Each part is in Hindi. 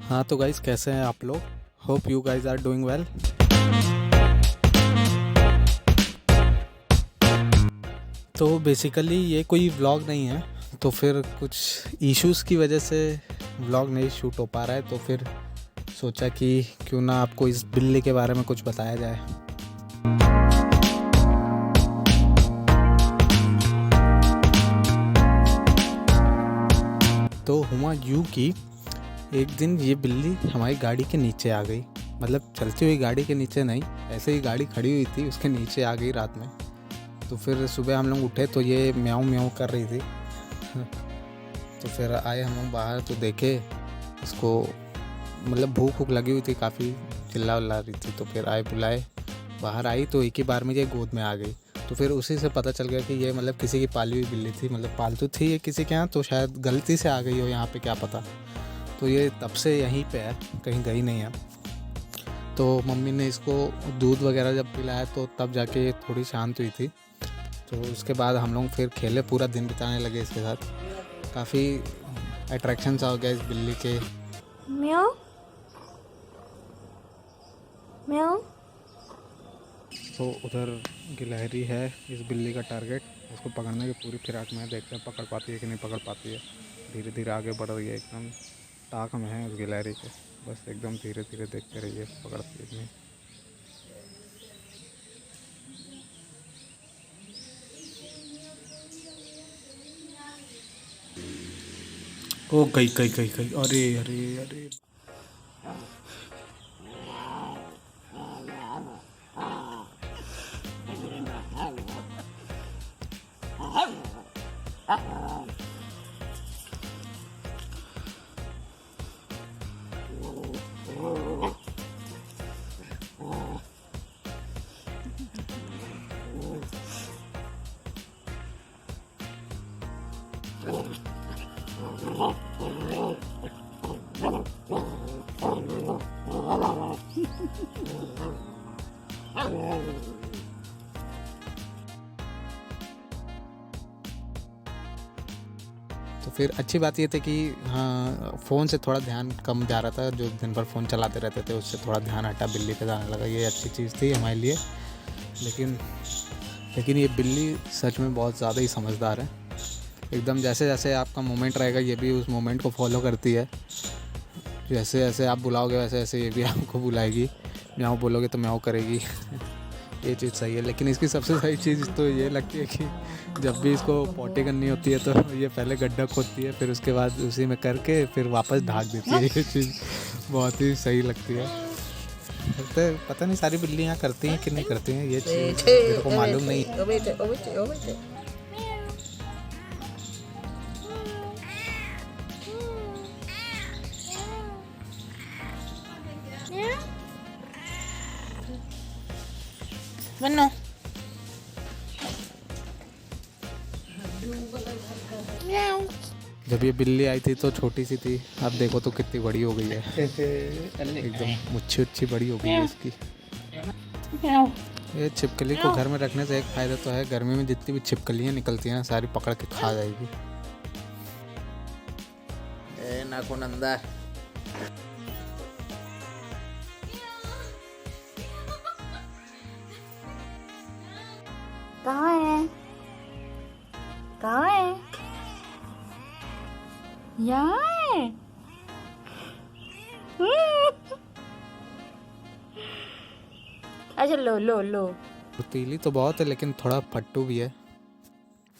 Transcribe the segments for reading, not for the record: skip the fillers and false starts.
हाँ तो गाइज़ कैसे हैं आप लोग। Hope you guys are doing well. तो बेसिकली ये कोई व्लॉग नहीं है, तो फिर कुछ इश्यूज़ की वजह से व्लॉग नहीं शूट हो पा रहा है। तो फिर सोचा कि क्यों ना आपको इस बिल्ली के बारे में कुछ बताया जाए। तो हुआ यूँ कि एक दिन ये बिल्ली हमारी गाड़ी के नीचे आ गई, मतलब चलती हुई गाड़ी के नीचे नहीं, ऐसे ही गाड़ी खड़ी हुई थी उसके नीचे आ गई रात में। तो फिर सुबह हम लोग उठे तो ये म्याऊं म्याऊं कर रही थी। तो फिर आए हम लोग बाहर तो देखे उसको, मतलब भूख भूख लगी हुई थी, काफ़ी चिल्ला उल्ला रही थी। तो फिर आए बुलाए, बाहर आई तो एक ही बार में ये गोद में आ गई। तो फिर उसी से पता चल गया कि ये मतलब किसी की पाली हुई बिल्ली थी, मतलब पालतू थी ये किसी के यहाँ, तो शायद गलती से आ गई हो यहाँ पे, क्या पता। तो ये तब से यहीं पे है, कहीं गई नहीं है। तो मम्मी ने इसको दूध वगैरह जब पिलाया तो तब जाके ये थोड़ी शांत हुई थी। तो उसके बाद हम लोग फिर खेले, पूरा दिन बिताने लगे इसके साथ। काफ़ी अट्रैक्शन सा हो गया इस बिल्ली के। म्याऊ म्याऊ। तो उधर गिलहरी है इस बिल्ली का टारगेट, इसको पकड़ने की पूरी फिराक में है। देखते हैं पकड़ पाती है कि नहीं पकड़ पाती है। धीरे धीरे आगे बढ़ रही है, एकदम ताक में है उस गिलहरी के। बस एकदम धीरे धीरे देखते रहिए पकड़ती है कि नहीं। ओ गई गई गई गई, अरे अरे अरे। तो फिर अच्छी बात ये थी कि हाँ, फ़ोन से थोड़ा ध्यान कम जा रहा था। जो दिन भर फ़ोन चलाते रहते थे उससे थोड़ा ध्यान हटा, बिल्ली पे जाने लगा। ये अच्छी चीज़ थी हमारे लिए। लेकिन ये बिल्ली सच में बहुत ज़्यादा ही समझदार है। एकदम जैसे जैसे आपका मोमेंट रहेगा ये भी उस मोमेंट को फॉलो करती है। जैसे जैसे आप बुलाओगे वैसे वैसे ये भी आपको बुलाएगी। म्याऊं बोलोगे तो म्याऊं करेगी। ये चीज़ सही है। लेकिन इसकी सबसे सही चीज़ तो ये लगती है कि जब भी इसको पॉटी करनी होती है तो ये पहले गड्ढा खोदती है, फिर उसके बाद उसी में करके फिर वापस ढाक देती है। ये चीज़ बहुत ही सही लगती है। पता नहीं सारी बिल्लियाँ करती हैं कि नहीं करती हैं, ये चीज़ मेरे को मालूम नहीं। बनो म्याऊ। जब ये बिल्ली आई थी तो छोटी सी थी, अब देखो तो कितनी बड़ी हो गई है। एकदम मुच्छी उच्छी बड़ी हो गई है इसकी। म्याऊ। ये छिपकली को घर में रखने से एक फ़ायदा तो है, गर्मी में जितनी भी छिपकलियाँ निकलती हैं ना सारी पकड़ के खा जाएगी। ए नाकुनंदा, कहाँ है? कहाँ है? यहाँ है। अच्छा लो लो लो। तीली तो बहुत है लेकिन थोड़ा फट्टू भी है।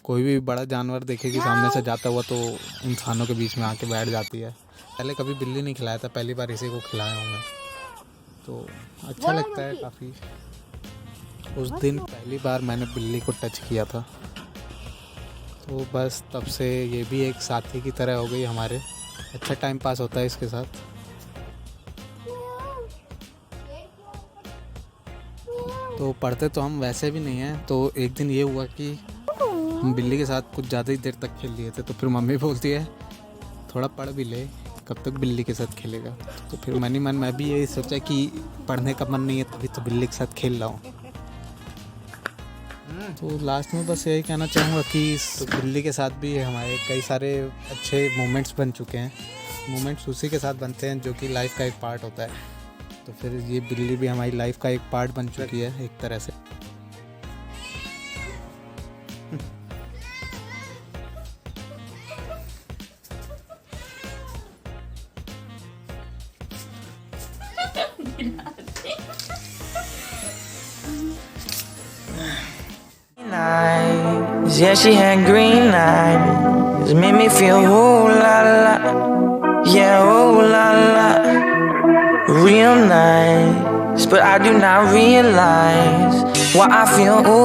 कोई भी बड़ा जानवर देखेगी सामने से जाता हुआ तो इंसानों के बीच में आके बैठ जाती है। पहले कभी बिल्ली नहीं खिलाया था, पहली बार इसी को खिलाया हूँ मैं, तो अच्छा लगता है काफ़ी। उस दिन पहली बार मैंने बिल्ली को टच किया था, तो बस तब से ये भी एक साथी की तरह हो गई हमारे। अच्छा टाइम पास होता है इसके साथ। तो पढ़ते तो हम वैसे भी नहीं हैं। तो एक दिन ये हुआ कि हम बिल्ली के साथ कुछ ज़्यादा ही देर तक खेल लिए थे। तो फिर मम्मी बोलती है थोड़ा पढ़ भी ले, कब तक बिल्ली के साथ खेलेगा। तो फिर मन मैं भी यही सोचा कि पढ़ने का मन नहीं है तभी तो बिल्ली के साथ खेल रहा हूँ। तो लास्ट में बस यही कहना चाहूँगा कि इस बिल्ली के साथ भी हमारे कई सारे अच्छे मोमेंट्स बन चुके हैं। मोमेंट्स उसी के साथ बनते हैं जो कि लाइफ का एक पार्ट होता है। तो फिर ये बिल्ली भी हमारी लाइफ का एक पार्ट बन चुकी है एक तरह से। Eyes, yeah, she had green eyes, made me feel ooh la la, yeah, ooh la la, real nice, but I do not realize why I feel ooh.